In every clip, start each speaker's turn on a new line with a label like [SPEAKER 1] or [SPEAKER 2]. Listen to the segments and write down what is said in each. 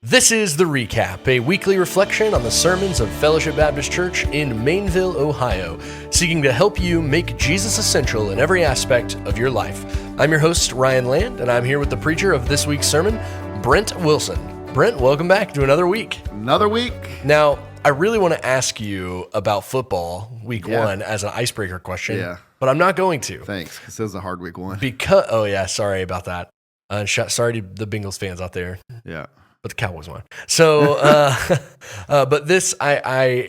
[SPEAKER 1] This is The Recap, a weekly reflection on the sermons of Fellowship Baptist Church in Mainville, Ohio, seeking to help you make Jesus essential in every aspect of your life. I'm your host, Ryan Land, and I'm here with the preacher of this week's sermon, Brent Wilson. Brent, welcome back to another week.
[SPEAKER 2] Another week.
[SPEAKER 1] Now, I really want to ask you about football week one as an icebreaker question, but I'm not going to.
[SPEAKER 2] Thanks, because this is a hard week one.
[SPEAKER 1] Sorry about that. Sorry to the Bengals fans out there.
[SPEAKER 2] Yeah.
[SPEAKER 1] But the Cowboys won. So, but this, I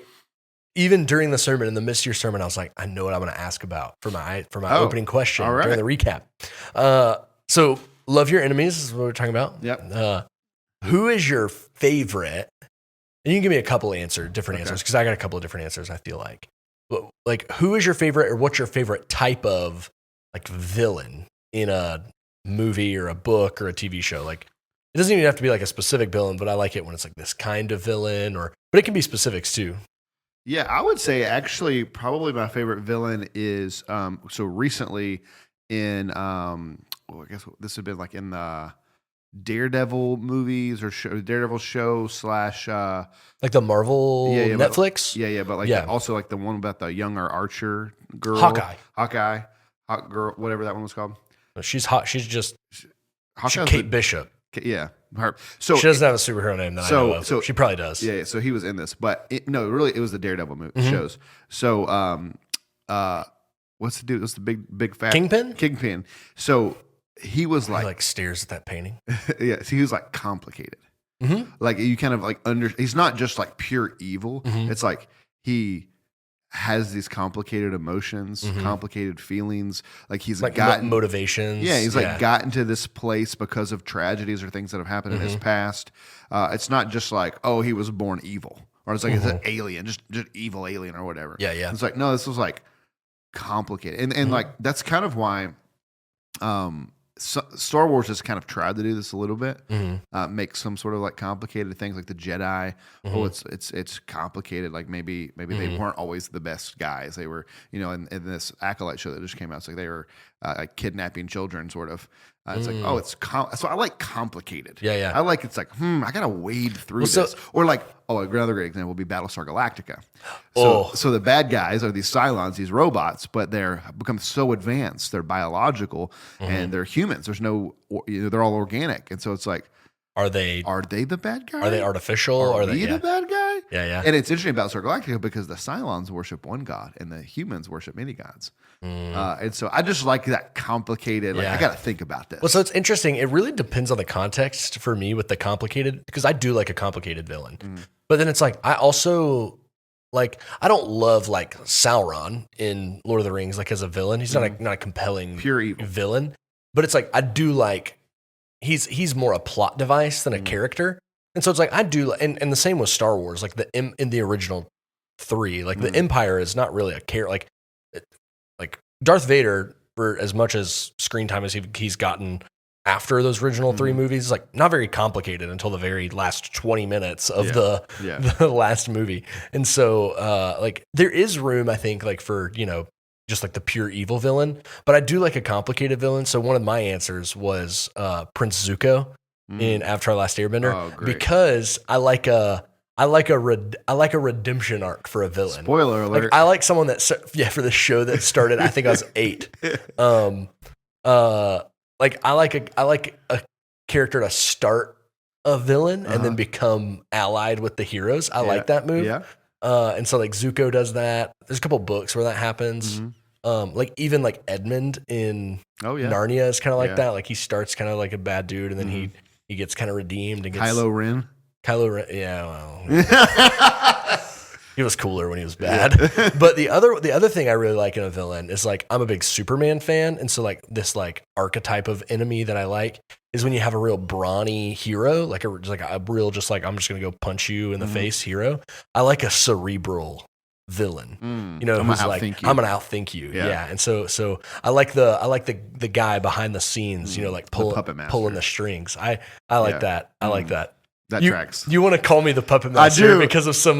[SPEAKER 1] even during the sermon, in the midst of your sermon, I was like, I know what I'm going to ask about for my opening question during the recap. So, love your enemies is what we're talking about.
[SPEAKER 2] Yep.
[SPEAKER 1] Who is your favorite? And you can give me a couple different answers, because I got a couple of different answers. I feel like, who is your favorite, or what's your favorite type of like villain in a movie or a book or a TV show? Like, it doesn't even have to be like a specific villain, but I like it when it's like this kind of villain, but it can be specifics too.
[SPEAKER 2] Yeah, I would say actually probably my favorite villain is so recently in I guess this would have been like in the Daredevil movies or Daredevil show /
[SPEAKER 1] like the Marvel Netflix.
[SPEAKER 2] But also like the one about the younger Archer girl,
[SPEAKER 1] Hawkeye,
[SPEAKER 2] Hawk girl, whatever that one was called.
[SPEAKER 1] She's hot. She's Kate Bishop.
[SPEAKER 2] Yeah, her. So
[SPEAKER 1] she doesn't have a superhero name that I know of. So she probably does.
[SPEAKER 2] Yeah. So he was in this, but it was the Daredevil movie shows. So, what's the dude? What's the big fat Kingpin. So he was like
[SPEAKER 1] stares at that painting.
[SPEAKER 2] Yeah. So he was like complicated. Mm-hmm. Like you kind of like he's not just like pure evil. Mm-hmm. It's like he has these complicated emotions, complicated feelings. Like he's like gotten
[SPEAKER 1] motivations.
[SPEAKER 2] Yeah, he's like gotten to this place because of tragedies or things that have happened in his past. It's not just like, oh, he was born evil, or it's like it's an alien, just evil alien or whatever.
[SPEAKER 1] Yeah.
[SPEAKER 2] It's like, no, this was like complicated, and like that's kind of why Star Wars has kind of tried to do this a little bit, make some sort of like complicated things like the Jedi. Oh, it's complicated. Like maybe they weren't always the best guys. They were, in this Acolyte show that just came out, it's like they were like kidnapping children, sort of. It's like, oh, so I like complicated.
[SPEAKER 1] Yeah.
[SPEAKER 2] I like it's like, I gotta wade through this. Or like, another great example would be Battlestar Galactica. So the bad guys are these Cylons, these robots, but they're become so advanced, they're biological and they're humans. There's no, they're all organic, and so it's like, are they the bad guy?
[SPEAKER 1] Are they artificial?
[SPEAKER 2] Are they the bad guy?
[SPEAKER 1] Yeah.
[SPEAKER 2] And it's interesting about Battlestar Galactica because the Cylons worship one god and the humans worship many gods. And so I just like that complicated. Like I got to think about this.
[SPEAKER 1] Well, so it's interesting. It really depends on the context for me with the complicated, because I do like a complicated villain. But then it's like I also like, I don't love like Sauron in Lord of the Rings like as a villain. He's not a compelling
[SPEAKER 2] pure evil
[SPEAKER 1] villain. But it's like I do like he's more a plot device than a character. And so it's like I do, and the same with Star Wars. Like in the original 3, like the Empire is not really a character. Like Darth Vader, for as much as screen time as he's gotten after those original 3 movies, is like not very complicated until the very last 20 minutes of the last movie. And so like there is room, I think, like for, just like the pure evil villain, but I do like a complicated villain. So one of my answers was Prince Zuko in Avatar: Last Airbender, because I like a redemption arc for a villain.
[SPEAKER 2] Spoiler alert!
[SPEAKER 1] Like, I like someone that for the show that started. I think I was 8. Like I like a character to start a villain and then become allied with the heroes. I like that move.
[SPEAKER 2] Yeah.
[SPEAKER 1] And so like Zuko does that. There's a couple books where that happens. Like even like Edmund in Narnia is kind of like that. Like he starts kind of like a bad dude, and then he gets kind of redeemed and gets
[SPEAKER 2] Kylo Ren.
[SPEAKER 1] Yeah, well, he was cooler when he was bad. But the other thing I really like in a villain is like I'm a big Superman fan, and so like this like archetype of enemy that I like is when you have a real brawny hero, like a real just like I'm just gonna go punch you in the face hero. I like a cerebral villain, who's like I'm gonna outthink you. Yeah. And so I like the guy behind the scenes, like pulling the strings. I like that. I like that.
[SPEAKER 2] That tracks.
[SPEAKER 1] You want to call me the puppet master? I do, because of some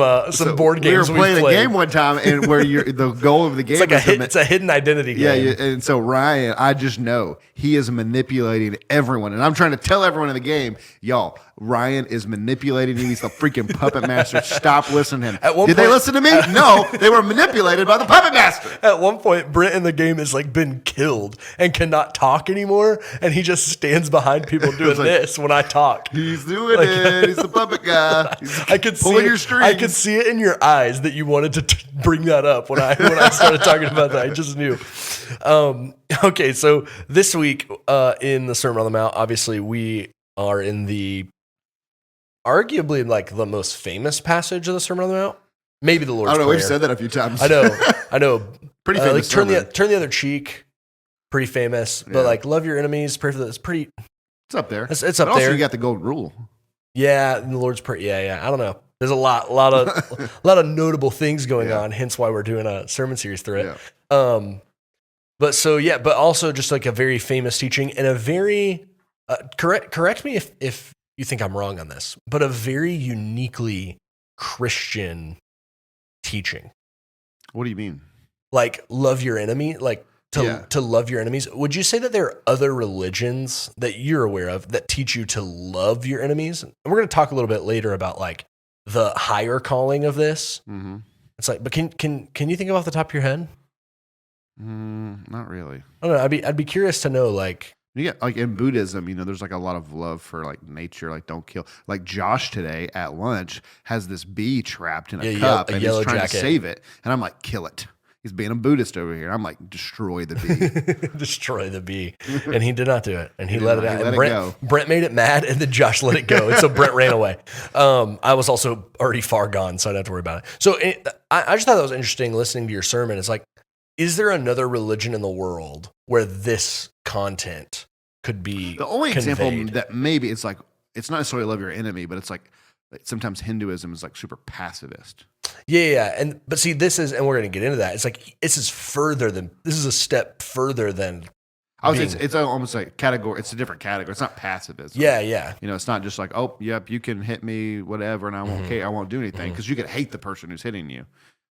[SPEAKER 1] board games
[SPEAKER 2] we were playing a game one time, and where the goal of the game
[SPEAKER 1] it's a hidden identity game.
[SPEAKER 2] Yeah, and so Ryan, I just know he is manipulating everyone, and I'm trying to tell everyone in the game, y'all, Ryan is manipulating you. He's the freaking puppet master. Stop listening to him.
[SPEAKER 1] Did
[SPEAKER 2] they listen to me? No, they were manipulated by the puppet master.
[SPEAKER 1] At one point, Brent in the game has like been killed and cannot talk anymore, and he just stands behind people doing this when I talk.
[SPEAKER 2] He's doing it. He's the puppet guy.
[SPEAKER 1] I could see
[SPEAKER 2] your strings.
[SPEAKER 1] I could see it in your eyes that you wanted to bring that up when I started talking about that. I just knew. Okay, so this week in the Sermon on the Mount, obviously we are in the arguably like the most famous passage of the Sermon on the Mount. Maybe the Lord's Prayer.
[SPEAKER 2] We've said that a few times.
[SPEAKER 1] I know.
[SPEAKER 2] Pretty famous.
[SPEAKER 1] Like turn the other cheek. Pretty famous, but like love your enemies. Pray for that. It's pretty.
[SPEAKER 2] It's up there.
[SPEAKER 1] It's up
[SPEAKER 2] but also
[SPEAKER 1] there.
[SPEAKER 2] You got the golden rule.
[SPEAKER 1] Yeah, and the Lord's Prayer. Yeah. I don't know. There's a lot of notable things going on. Hence why we're doing a sermon series through it.
[SPEAKER 2] Yeah.
[SPEAKER 1] But also just like a very famous teaching and a very correct me if you think I'm wrong on this, but a very uniquely Christian teaching.
[SPEAKER 2] What do you mean?
[SPEAKER 1] Like love your enemy, like to love your enemies. Would you say that there are other religions that you're aware of that teach you to love your enemies? And we're going to talk a little bit later about like the higher calling of this.
[SPEAKER 2] Mm-hmm.
[SPEAKER 1] It's like, but can you think of off the top of your head?
[SPEAKER 2] Not really.
[SPEAKER 1] I don't know. I'd be curious to know, like,
[SPEAKER 2] yeah, like in Buddhism, there's like a lot of love for like nature, like don't kill. Like Josh today at lunch has this bee trapped in a cup and he's trying to save it, and I'm like, kill it. He's being a Buddhist over here. I'm like, destroy the bee.
[SPEAKER 1] Destroy the bee. And he did not do it. And he let it out.
[SPEAKER 2] Let
[SPEAKER 1] and
[SPEAKER 2] it go.
[SPEAKER 1] Brent made it mad, and then Josh let it go. And so Brent ran away. I was also already far gone, so I didn't have to worry about it. So I just thought that was interesting listening to your sermon. It's like, is there another religion in the world where this content could be
[SPEAKER 2] the only
[SPEAKER 1] conveyed?
[SPEAKER 2] example that maybe it's like, it's not necessarily love your enemy, but it's like sometimes Hinduism is like super pacifist.
[SPEAKER 1] Yeah. But see, this is, and we're going to get into that. It's like, this is a step further than.
[SPEAKER 2] It's almost like category. It's a different category. It's not pacifism.
[SPEAKER 1] Yeah.
[SPEAKER 2] It's not just like, oh, yep, you can hit me, whatever, and I won't care. I won't do anything because you could hate the person who's hitting you.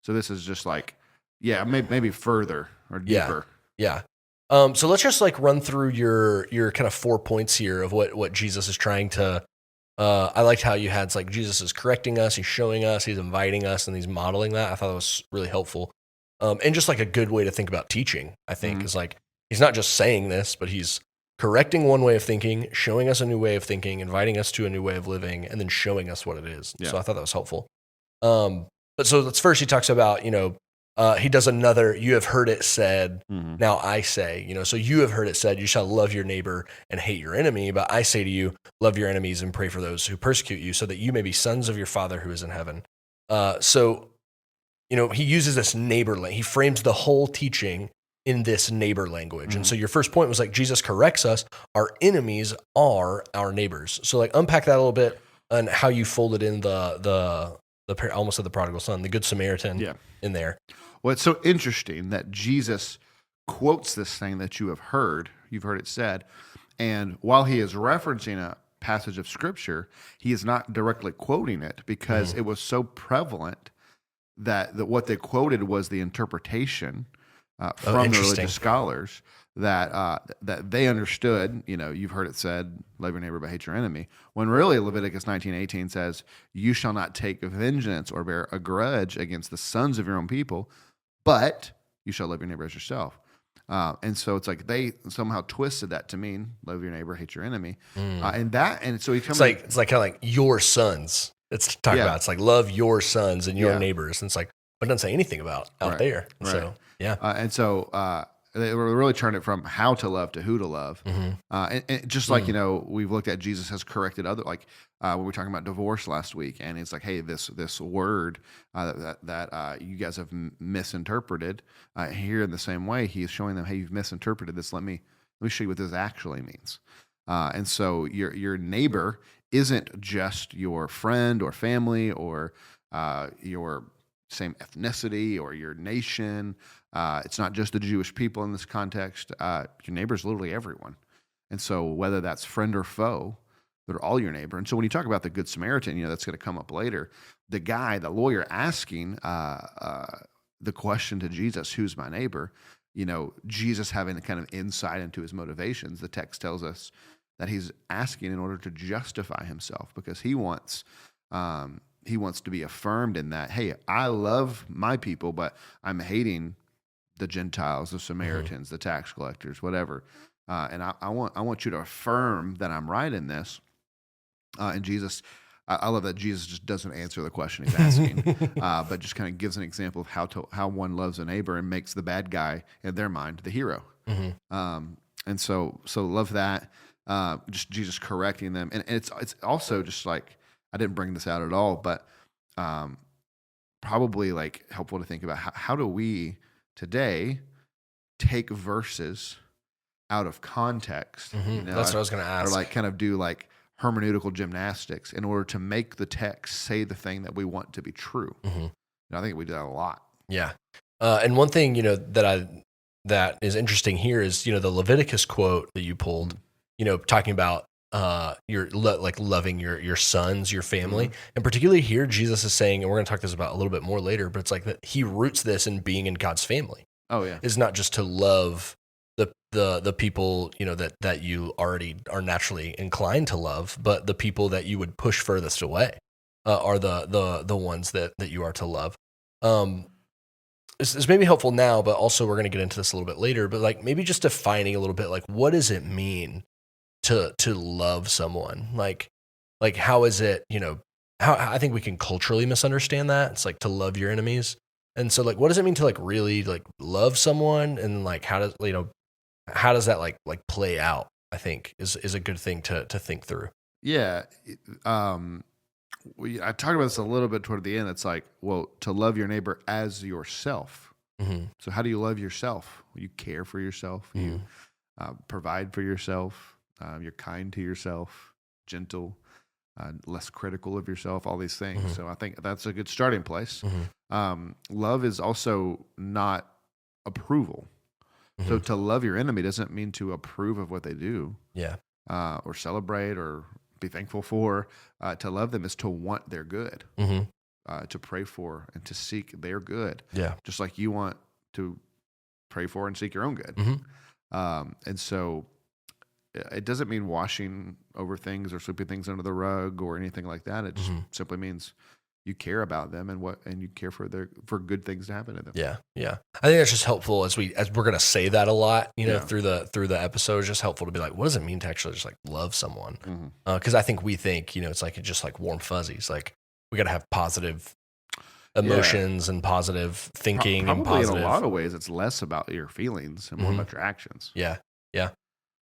[SPEAKER 2] So this is just like, maybe further or deeper.
[SPEAKER 1] Yeah. So let's just like run through your kind of 4 points here of what Jesus is trying to. I liked how you had, it's like Jesus is correcting us, he's showing us, he's inviting us, and he's modeling that. I thought that was really helpful. And just like a good way to think about teaching, I think, is like, he's not just saying this, but he's correcting one way of thinking, showing us a new way of thinking, inviting us to a new way of living, and then showing us what it is. Yeah. So I thought that was helpful. But so let's first, he talks about, he does another, you have heard it said, now I say, so you have heard it said, you shall love your neighbor and hate your enemy. But I say to you, love your enemies and pray for those who persecute you, so that you may be sons of your Father who is in heaven. So he uses this neighbor, he frames the whole teaching in this neighbor language. And so your first point was like, Jesus corrects us, our enemies are our neighbors. So like unpack that a little bit and how you folded in the almost of the prodigal son, the Good Samaritan in there.
[SPEAKER 2] Well, it's so interesting that Jesus quotes this thing that you've heard it said, and while he is referencing a passage of Scripture, he is not directly quoting it because it was so prevalent that what they quoted was the interpretation from the religious scholars that they understood. You've heard it said, love your neighbor but hate your enemy, when really Leviticus 19:18 says, you shall not take vengeance or bear a grudge against the sons of your own people, but you shall love your neighbor as yourself. And so it's like they somehow twisted that to mean love your neighbor, hate your enemy. And so he comes.
[SPEAKER 1] It's like kind of like your sons. It's talking about. It's like love your sons and your neighbors. And it's like, but it doesn't say anything about out there. Right. So they were really turned it from how to love to who to love.
[SPEAKER 2] And just like, we've looked at Jesus has corrected other, like when we were talking about divorce last week, and it's like, hey, this word that you guys have misinterpreted, here in the same way, he is showing them, hey, you've misinterpreted this. Let me show you what this actually means. And so your neighbor isn't just your friend or family or your same ethnicity or your nation. It's not just the Jewish people in this context. Your neighbor is literally everyone. And so whether that's friend or foe, they're all your neighbor. And so when you talk about the Good Samaritan, that's going to come up later. The lawyer asking the question to Jesus, who's my neighbor? Jesus having a kind of insight into his motivations. The text tells us that he's asking in order to justify himself, because he wants to be affirmed in that, hey, I love my people, but I'm hating the Gentiles, the Samaritans, the tax collectors, whatever. And I want you to affirm that I'm right in this. And Jesus, I love that Jesus just doesn't answer the question he's asking, but just kind of gives an example of how one loves a neighbor and makes the bad guy in their mind the hero. And so love that. Just Jesus correcting them, and it's also just like, I didn't bring this out at all, but probably like helpful to think about how do we today take verses out of context.
[SPEAKER 1] That's what I was going to ask.
[SPEAKER 2] Or like kind of do like hermeneutical gymnastics in order to make the text say the thing that we want to be true. I think we do that a lot.
[SPEAKER 1] Yeah. And one thing, that is interesting here is, the Leviticus quote that you pulled, talking about your loving your sons, your family. And particularly here, Jesus is saying, and we're going to talk this about a little bit more later, but it's like that he roots this in being in God's family.
[SPEAKER 2] Oh yeah.
[SPEAKER 1] It's not just to love the people, that you already are naturally inclined to love, but the people that you would push furthest away are the ones that you are to love. This may be helpful now, but also we're going to get into this a little bit later, but like maybe just defining a little bit, like what does it mean to love someone? Like how is it, how I think we can culturally misunderstand that. It's like to love your enemies. And so like, what does it mean to like really like love someone? And like, how does that like play out? I think is a good thing to think through.
[SPEAKER 2] Yeah. I talked about this a little bit toward the end. It's like, well, to love your neighbor as yourself. So how do you love yourself? You care for yourself. You provide for yourself. You're kind to yourself, gentle, less critical of yourself, all these things. So I think that's a good starting place. Love is also not approval. So to love your enemy doesn't mean to approve of what they do.
[SPEAKER 1] Yeah.
[SPEAKER 2] Or celebrate or be thankful for. To love them is to want their good, to pray for and to seek their good.
[SPEAKER 1] Yeah.
[SPEAKER 2] Just like you want to pray for and seek your own good. And so it doesn't mean washing over things or sweeping things under the rug or anything like that. It just simply means you care about them and you care for good things to happen to them.
[SPEAKER 1] Yeah. Yeah. I think that's just helpful as we're going to say that a lot, through the episode. It's just helpful to be like, what does it mean to actually just like love someone? Cause I think we think, it's like, it's just like warm fuzzies. Like we got to have positive emotions and positive thinking.
[SPEAKER 2] Probably
[SPEAKER 1] and positive.
[SPEAKER 2] In a lot of ways, it's less about your feelings and more about your actions.
[SPEAKER 1] Yeah. Yeah.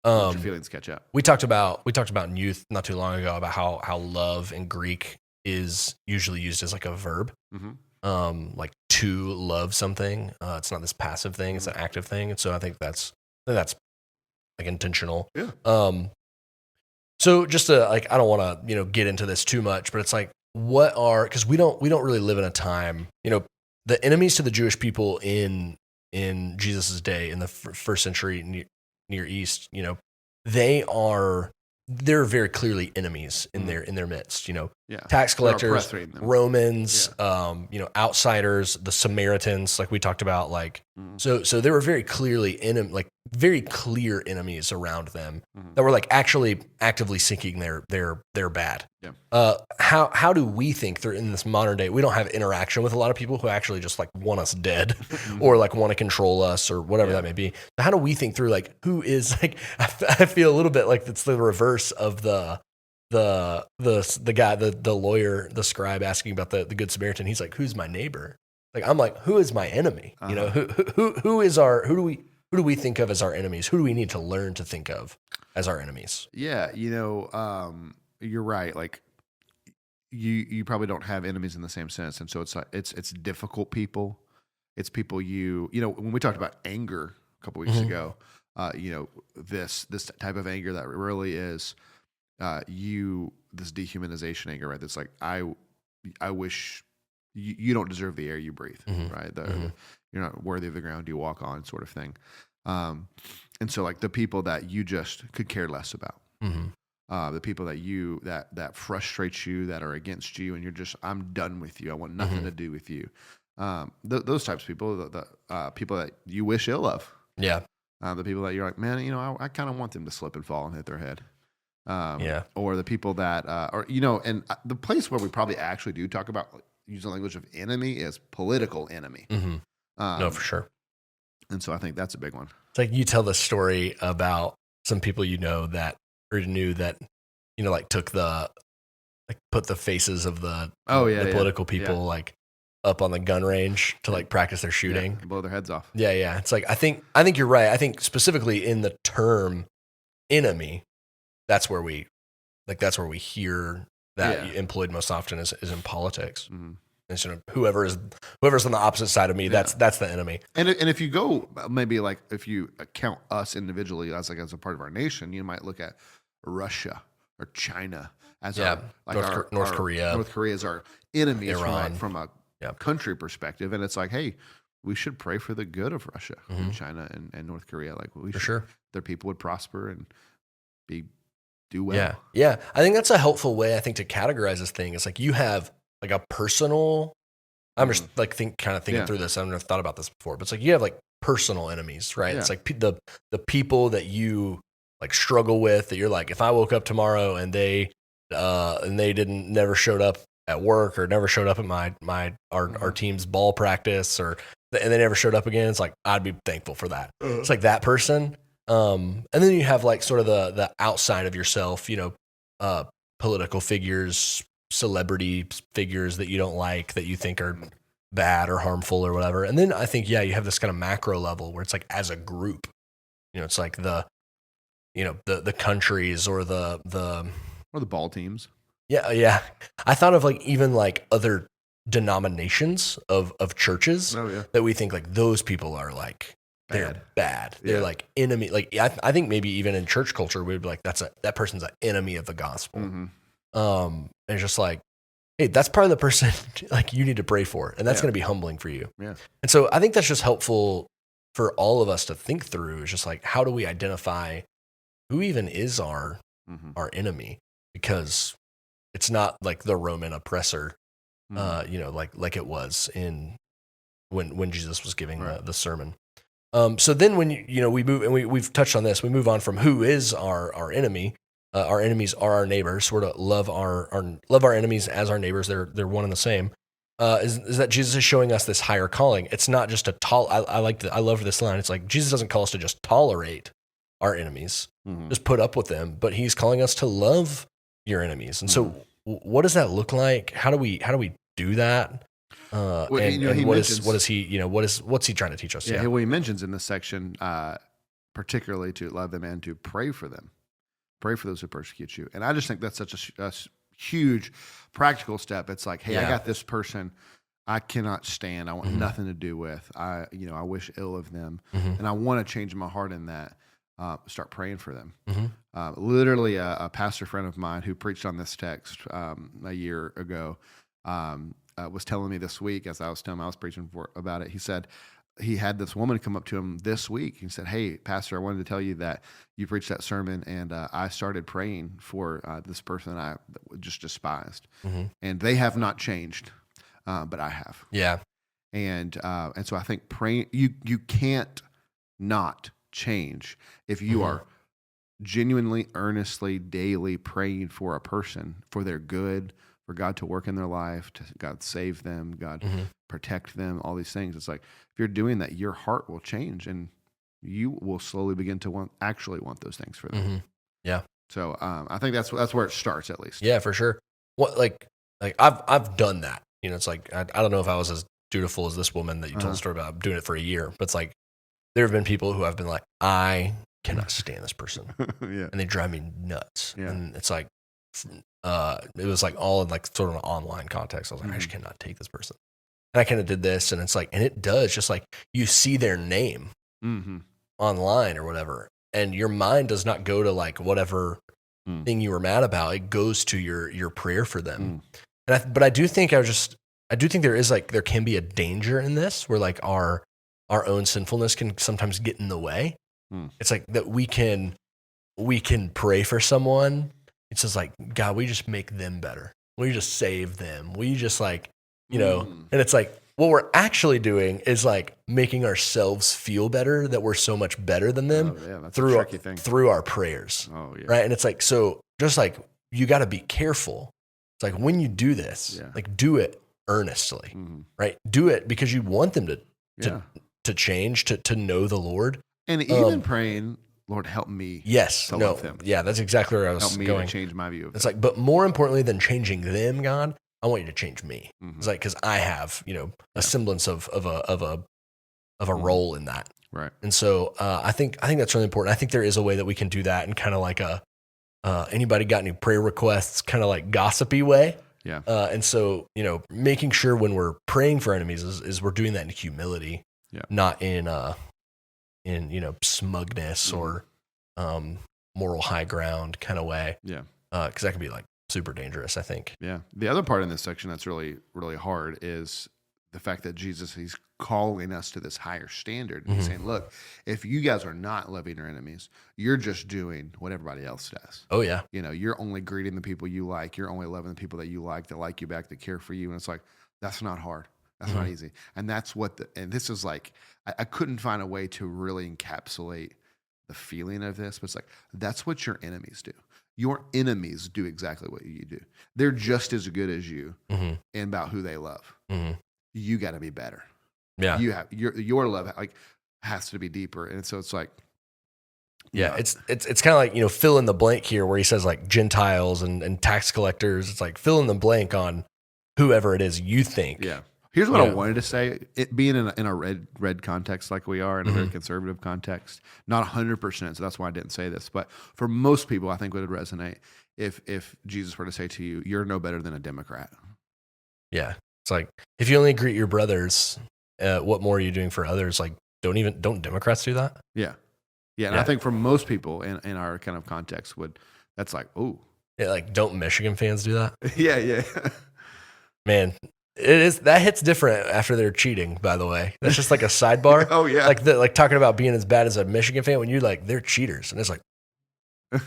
[SPEAKER 2] Let your feelings catch up.
[SPEAKER 1] We talked about in youth not too long ago about how love in Greek is usually used as like a verb, like to love something. It's not this passive thing; it's an active thing. And so I think that's like intentional.
[SPEAKER 2] Yeah.
[SPEAKER 1] So just to like, I don't want to get into this too much, but it's like, because we don't really live in a time. The enemies to the Jewish people in Jesus's day in the first century Near East, they're very clearly enemies in their midst, tax collectors, Romans, outsiders, the Samaritans, like we talked about, so there were very clearly very clear enemies around them that were like actually actively seeking their bad. Yeah. How do we think they're in this modern day? We don't have interaction with a lot of people who actually just like want us dead or like want to control us or whatever that may be. So how do we think through like who is like? I feel a little bit like it's the reverse of the guy, the lawyer, the scribe asking about the Good Samaritan. He's like, who's my neighbor? Like I'm like, who is my enemy? Who do we think of as our enemies? Who do we need to learn to think of as our enemies?
[SPEAKER 2] Yeah, you're right. Like you probably don't have enemies in the same sense, and so it's like it's difficult people. It's people when we talked about anger a couple weeks ago. This type of anger that really is this dehumanization anger, right? That's like I wish you don't deserve the air you breathe, right? You're not worthy of the ground you walk on, sort of thing. And so like the people that you just could care less about, the people that frustrate you, that are against you, and you're just, I'm done with you. I want nothing to do with you. Those types of people, the people that you wish ill of.
[SPEAKER 1] Yeah.
[SPEAKER 2] The people that you're like, man, I kind of want them to slip and fall and hit their head. or the people that, and the place where we probably actually do talk about using the language of enemy is political enemy.
[SPEAKER 1] Mm-hmm. No, for sure.
[SPEAKER 2] And so I think that's a big one.
[SPEAKER 1] It's like you tell the story about some people that or knew that, like took put the faces of the political people like up on the gun range to like practice their shooting,
[SPEAKER 2] blow their heads off.
[SPEAKER 1] Yeah. It's like I think you're right. I think specifically in the term enemy, that's where we hear that employed most often is in politics.
[SPEAKER 2] Mm-hmm.
[SPEAKER 1] And whoever's on the opposite side of me, that's the enemy.
[SPEAKER 2] And if you go maybe like if you count us individually as a part of our nation, you might look at Russia or China as
[SPEAKER 1] North Korea.
[SPEAKER 2] North Korea is our enemies
[SPEAKER 1] Iran.
[SPEAKER 2] from a country perspective, and it's like, hey, we should pray for the good of Russia and China and North Korea. Like their people would prosper and do well.
[SPEAKER 1] Yeah. I think that's a helpful way. I think to categorize this thing. It's like you have like a personal. I'm just like thinking through this. I've never thought about this before, but it's like you have like personal enemies, right? Yeah. It's like the people that you like struggle with. That you're like, if I woke up tomorrow and they never showed up at work or never showed up at our team's ball practice and they never showed up again. It's like I'd be thankful for that. It's like that person. And then you have like sort of the outside of yourself, political figures, celebrity figures that you don't like, that you think are bad or harmful or whatever. And then I think, you have this kind of macro level where it's like as a group, it's like the countries or the
[SPEAKER 2] ball teams.
[SPEAKER 1] Yeah. I thought of like even like other denominations of churches that we think like those people are like, they're bad. They're like enemy. Like I think maybe even in church culture, we'd be like, that person's an enemy of the gospel.
[SPEAKER 2] Mm-hmm.
[SPEAKER 1] And it's just like, hey, that's probably the person like you need to pray for. And that's going to be humbling for you.
[SPEAKER 2] Yeah.
[SPEAKER 1] And so I think that's just helpful for all of us to think through. It's just like, how do we identify who even is our enemy? Because it's not like the Roman oppressor, like it was when Jesus was giving the sermon. So then when we move, and we've touched on this, we move on from who is our enemy. Our enemies are our neighbors. We're to love our enemies as our neighbors. They're one and the same. Is that Jesus is showing us this higher calling? It's not just I love this line. It's like Jesus doesn't call us to just tolerate our enemies, just put up with them, but he's calling us to love your enemies. And so, what does that look like? How do we do that? What's he trying to teach us?
[SPEAKER 2] Yeah. Well, he mentions in this section, particularly to love them and to pray for them. Pray for those who persecute you. And I just think that's such a huge practical step. It's like, hey, I got this person I cannot stand. I want nothing to do with. I wish ill of them. And I want to change my heart in that. Start praying for them. Literally a pastor friend of mine who preached on this text a year ago was telling me this week, as I was telling him I was preaching about it, he said he had this woman come up to him this week. He said, hey, pastor, I wanted to tell you that you preached that sermon, and I started praying for this person I just despised. And they have not changed, but I have.
[SPEAKER 1] Yeah.
[SPEAKER 2] And so I think praying, you can't not change if you are genuinely, earnestly, daily praying for a person, for their good, for God to work in their life, to God save them, God protect them, all these things. It's like, if you're doing that, your heart will change and you will slowly begin to want those things for them.
[SPEAKER 1] Yeah.
[SPEAKER 2] So I think that's where it starts, at least.
[SPEAKER 1] Yeah, for sure. What like I've done that. It's like, I don't know if I was as dutiful as this woman that you told the story about. I'm doing it for a year, but it's like, there have been people who have been like, I cannot stand this person. And they drive me nuts. Yeah. And it's like, it was like all in like sort of an online context. I was like, I just cannot take this person. And I kind of did this, and it's like, and it does just like you see their name online or whatever, and your mind does not go to like whatever thing you were mad about. It goes to your prayer for them. But I do think there can be a danger in this where like our own sinfulness can sometimes get in the way. It's like that we can pray for someone. It's just like, God, we just make them better. We just save them. We just like, and it's like, what we're actually doing is like making ourselves feel better that we're so much better than them
[SPEAKER 2] that's a tricky thing.
[SPEAKER 1] through our prayers.
[SPEAKER 2] Oh, yeah.
[SPEAKER 1] Right. And it's like, so just like you got to be careful. It's like when you do this, like do it earnestly, right? Do it because you want them to change, to know the Lord.
[SPEAKER 2] And even praying, Lord, help me.
[SPEAKER 1] Yes.
[SPEAKER 2] To love them.
[SPEAKER 1] Yeah, that's exactly where I was
[SPEAKER 2] help me
[SPEAKER 1] going.
[SPEAKER 2] To change my view of
[SPEAKER 1] It's
[SPEAKER 2] them.
[SPEAKER 1] like, but more importantly than changing them, God, I want you to change me. It's like, cause I have, a semblance of a role in that.
[SPEAKER 2] Right.
[SPEAKER 1] And so, I think that's really important. I think there is a way that we can do that in kind of like anybody got any prayer requests, kind of like gossipy way.
[SPEAKER 2] Yeah.
[SPEAKER 1] And so, making sure when we're praying for enemies is we're doing that in humility, not in smugness or moral high ground kind of way.
[SPEAKER 2] Yeah.
[SPEAKER 1] Because that can be like super dangerous, I think.
[SPEAKER 2] Yeah. The other part in this section that's really, really hard is the fact that Jesus, he's calling us to this higher standard. And he's saying, look, if you guys are not loving your enemies, you're just doing what everybody else does.
[SPEAKER 1] Oh, yeah.
[SPEAKER 2] You're only greeting the people you like. You're only loving the people that you like you back, that care for you. And it's like, that's not hard. That's not easy. And that's and this is like, I couldn't find a way to really encapsulate the feeling of this, but it's like, that's what your enemies do. Your enemies do exactly what you do. They're just as good as you and about who they love. You got to be better.
[SPEAKER 1] Yeah.
[SPEAKER 2] You have your love has to be deeper. And so it's like,
[SPEAKER 1] it's kind of like, fill in the blank here where he says like Gentiles and tax collectors. It's like fill in the blank on whoever it is you think.
[SPEAKER 2] Yeah. Here's what I wanted to say. It being in a red context like we are, in a very conservative context, not 100%, so that's why I didn't say this. But for most people, I think it would resonate if Jesus were to say to you, you're no better than a Democrat.
[SPEAKER 1] Yeah. It's like, if you only greet your brothers, what more are you doing for others? Like, don't Democrats do that?
[SPEAKER 2] Yeah. Yeah. And I think for most people in our kind of context that's like, oh.
[SPEAKER 1] Yeah, like, don't Michigan fans do that?
[SPEAKER 2] Yeah.
[SPEAKER 1] Man. That hits different after they're cheating, by the way. That's just like a sidebar.
[SPEAKER 2] Oh, yeah.
[SPEAKER 1] Like talking about being as bad as a Michigan fan when you're like, they're cheaters. And it's like,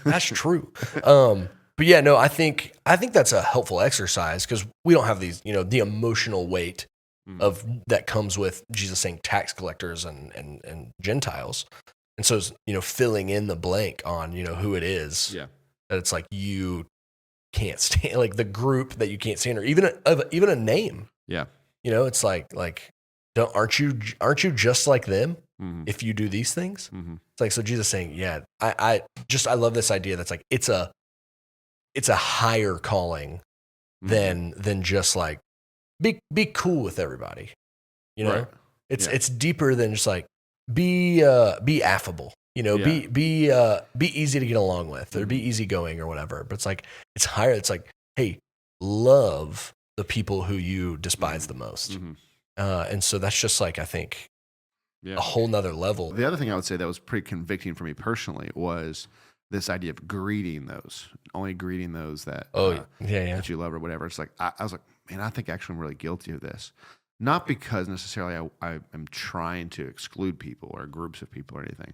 [SPEAKER 1] that's true. But yeah, no, I think that's a helpful exercise because we don't have these, the emotional weight of that comes with Jesus saying tax collectors and Gentiles. And so, filling in the blank on, who it is. Yeah. That it's like you can't stand, like the group that you can't stand, or even a name. Yeah. It's like aren't you just like them if you do these things? It's like, so Jesus saying, yeah, I love this idea that's like, it's a higher calling than just like, be cool with everybody. Right. It's deeper than just like, be affable. Be easy to get along with, or be easygoing or whatever. But it's higher. It's like, hey, love the people who you despise the most. And so that's just like, I think, a whole nother level.
[SPEAKER 2] The other thing I would say that was pretty convicting for me personally was this idea of only greeting those that that you love or whatever. It's like, I was like, man, I think actually I'm really guilty of this. Not because necessarily I am trying to exclude people or groups of people or anything,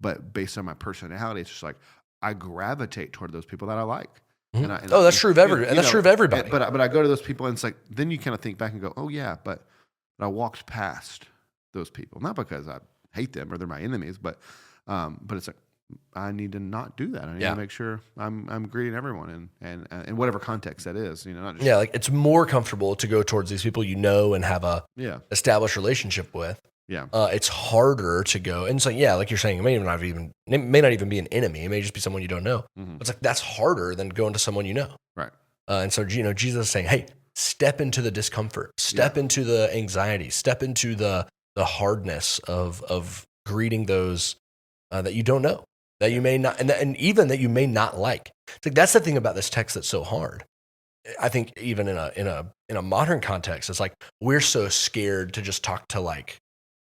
[SPEAKER 2] but based on my personality, it's just like I gravitate toward those people that I like.
[SPEAKER 1] That's true of that's true of everybody.
[SPEAKER 2] But I go to those people and it's like, then you kind of think back and go, oh yeah, but I walked past those people, not because I hate them or they're my enemies, but it's like, I need to not do that. I need to make sure I'm greeting everyone and in whatever context that is, not just
[SPEAKER 1] like it's more comfortable to go towards these people and have a established relationship with. Yeah. It's harder to go, and it's like, like you're saying, it may not even be an enemy. It may just be someone you don't know. It's like, that's harder than going to someone you know. Right. And so, Jesus is saying, hey, step into the discomfort, step into the anxiety, step into the hardness of greeting those that you don't know, that you may not, and even that you may not like. It's like, that's the thing about this text that's so hard. I think even in a modern context, it's like, we're so scared to just talk to like,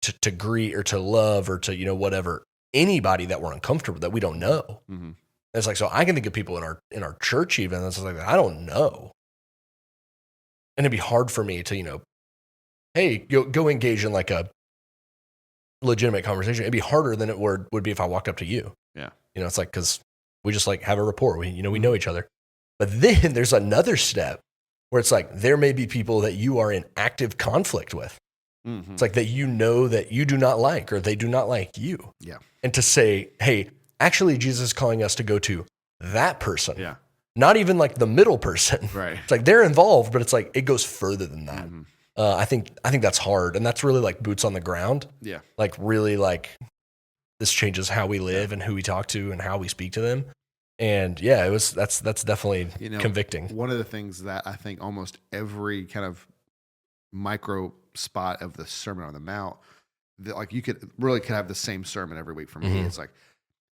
[SPEAKER 1] to greet or to love or to, whatever, anybody that we're uncomfortable, that we don't know. It's like, so I can think of people in our church even that's like, I don't know. And it'd be hard for me to, hey, go engage in like a legitimate conversation. It'd be harder than it would be if I walked up to you. Yeah. It's like, cause we just like have a rapport. We know each other. But then there's another step where it's like, there may be people that you are in active conflict with. It's like that that you do not like, or they do not like you.
[SPEAKER 2] Yeah.
[SPEAKER 1] And to say, hey, actually, Jesus is calling us to go to that person.
[SPEAKER 2] Yeah.
[SPEAKER 1] Not even like the middle person.
[SPEAKER 2] Right.
[SPEAKER 1] It's like they're involved, but it's like it goes further than that. I think that's hard, and that's really like boots on the ground.
[SPEAKER 2] Yeah.
[SPEAKER 1] Like really like this changes how we live and who we talk to and how we speak to them. And yeah, that's definitely convicting.
[SPEAKER 2] One of the things that I think almost every kind of micro spot of the Sermon on the Mount, that like you could have the same sermon every week for me. It's like,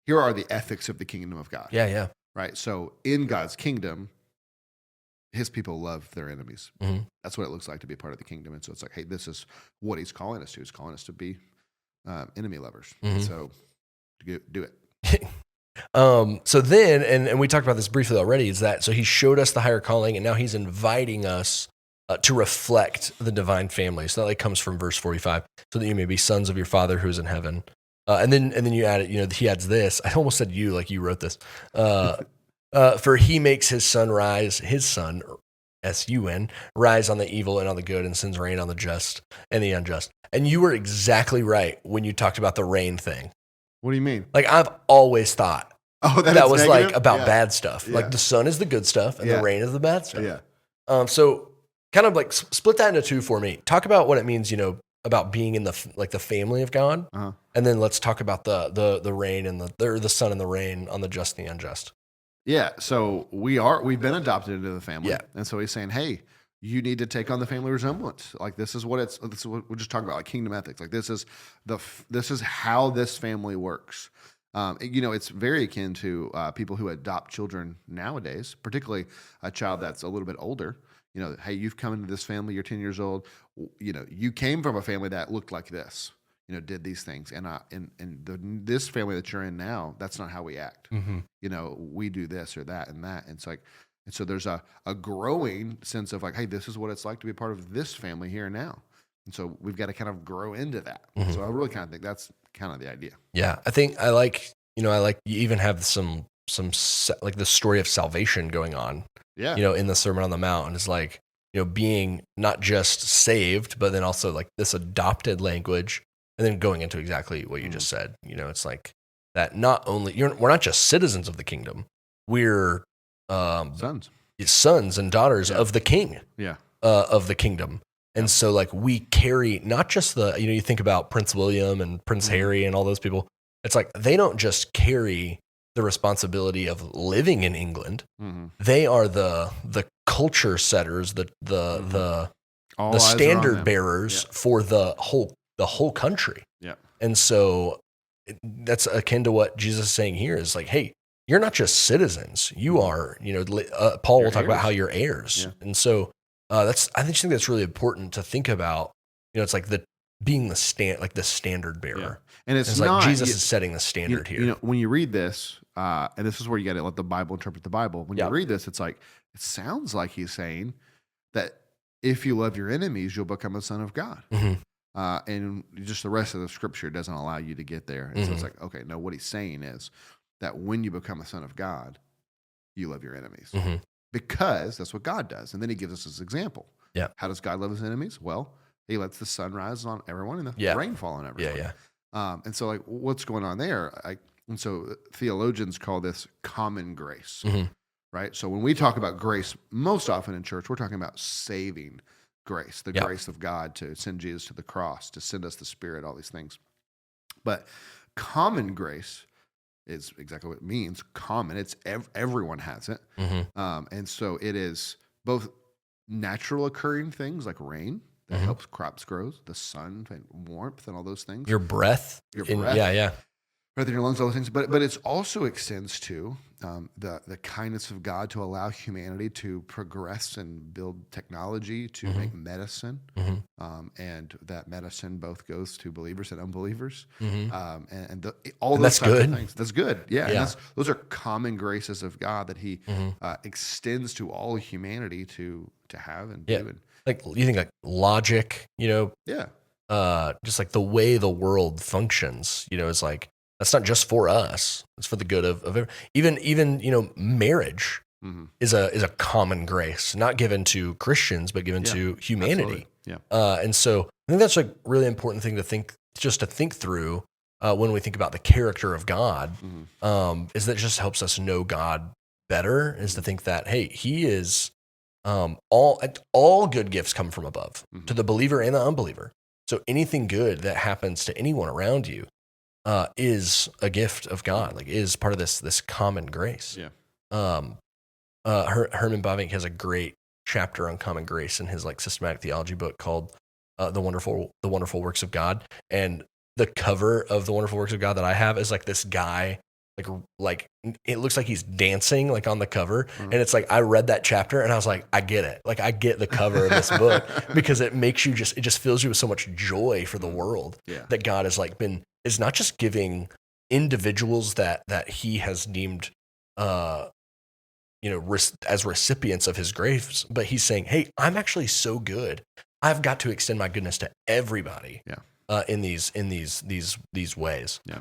[SPEAKER 2] here are the ethics of the kingdom of God.
[SPEAKER 1] Yeah, yeah.
[SPEAKER 2] Right. So in God's kingdom, his people love their enemies. That's what it looks like to be a part of the kingdom. And so it's like, hey, this is what he's calling us to. He's calling us to be enemy lovers. So do it.
[SPEAKER 1] So then, and we talked about this briefly already, is that so he showed us the higher calling, and now he's inviting us to reflect the divine family. So that like comes from verse 45, so that you may be sons of your Father who is in heaven. And then you add it, he adds this. I almost said you, like you wrote this. For he makes his sun, S-U-N, rise on the evil and on the good, and sends rain on the just and the unjust. And you were exactly right when you talked about the rain thing.
[SPEAKER 2] What do you mean?
[SPEAKER 1] Like I've always thought that was
[SPEAKER 2] negative?
[SPEAKER 1] like about bad stuff. Like the sun is the good stuff and the rain is the bad stuff.
[SPEAKER 2] Yeah.
[SPEAKER 1] So kind of like split that into two for me. Talk about what it means, about being in the family of God, and then let's talk about the rain and the sun and the rain on the just and the unjust.
[SPEAKER 2] Yeah, so we've been adopted into the family, and so he's saying, hey, you need to take on the family resemblance. Like this is what we're just talking about, like kingdom ethics. Like this is how this family works. It's very akin to people who adopt children nowadays, particularly a child that's a little bit older. Hey, you've come into this family, you're 10 years old. You came from a family that looked like this, did these things. And this family that you're in now, that's not how we act. We do this or that and that. And it's like, and so there's a growing sense of like, hey, this is what it's like to be a part of this family here and now. And so we've got to kind of grow into that. So I really kind of think that's kind of the idea.
[SPEAKER 1] Yeah. I think I like you even have some like the story of salvation going on.
[SPEAKER 2] Yeah.
[SPEAKER 1] In the Sermon on the Mount, and it's like, being not just saved, but then also like this adopted language, and then going into exactly what you just said. It's like that not only we're not just citizens of the kingdom, we're sons and daughters of the king of the kingdom. And so like we carry not just the, you think about Prince William and Prince Harry and all those people. It's like they don't just carry the responsibility of living in England. They are the culture setters, the standard bearers for the whole country.
[SPEAKER 2] Yeah.
[SPEAKER 1] And so that's akin to what Jesus is saying here is like, hey, you're not just citizens. You are, Paul will talk about how you're heirs. Yeah. And so I just think that's really important to think about. It's like being the standard bearer. Yeah.
[SPEAKER 2] And it's
[SPEAKER 1] not, like Jesus is setting the standard here.
[SPEAKER 2] When you read this, and this is where you got to let the Bible interpret the Bible. When you read this, it's like, it sounds like he's saying that if you love your enemies, you'll become a son of God. And just the rest of the scripture doesn't allow you to get there. And so it's like, okay, no, what he's saying is that when you become a son of God, you love your enemies. Because that's what God does. And then he gives us this example.
[SPEAKER 1] Yeah.
[SPEAKER 2] How does God love his enemies? Well, he lets the sun rise on everyone and the rain fall on everyone. And so like, what's going on there? And so theologians call this common grace, right? So when we talk about grace, most often in church, we're talking about saving grace, the grace of God to send Jesus to the cross, to send us the Spirit, all these things. But common grace is exactly what it means. Common, it's everyone has it. And so it is both natural occurring things like rain that helps crops grow, the sun and warmth and all those things.
[SPEAKER 1] Your breath.
[SPEAKER 2] Breath in your lungs, all those things. But it also extends to the kindness of God to allow humanity to progress and build technology to make medicine. And that medicine both goes to believers and unbelievers. All those types of things. That's good. Yeah. And those are common graces of God that he extends to all humanity to have and do. And,
[SPEAKER 1] like you think like logic, just like the way the world functions, is like, that's not just for us. It's for the good of even marriage is a common grace, not given to Christians, but given to humanity.
[SPEAKER 2] Yeah.
[SPEAKER 1] And so I think that's a really important thing to think through when we think about the character of God, is that it just helps us know God better, is to think that, hey, he is all good gifts come from above to the believer and the unbeliever. So anything good that happens to anyone around you is a gift of God, like is part of this common grace.
[SPEAKER 2] Yeah.
[SPEAKER 1] Herman Bavinck has a great chapter on common grace in his like systematic theology book called the wonderful works of God. And the cover of the wonderful works of God that I have is like this guy, like it looks like he's dancing like on the cover. And it's like, I read that chapter and I was like, I get it. Like I get the cover of this book because it makes you it just fills you with so much joy for the world that God has like is not just giving individuals that he has deemed, as recipients of his grace, but he's saying, hey, I'm actually so good. I've got to extend my goodness to everybody in these ways.
[SPEAKER 2] Yeah.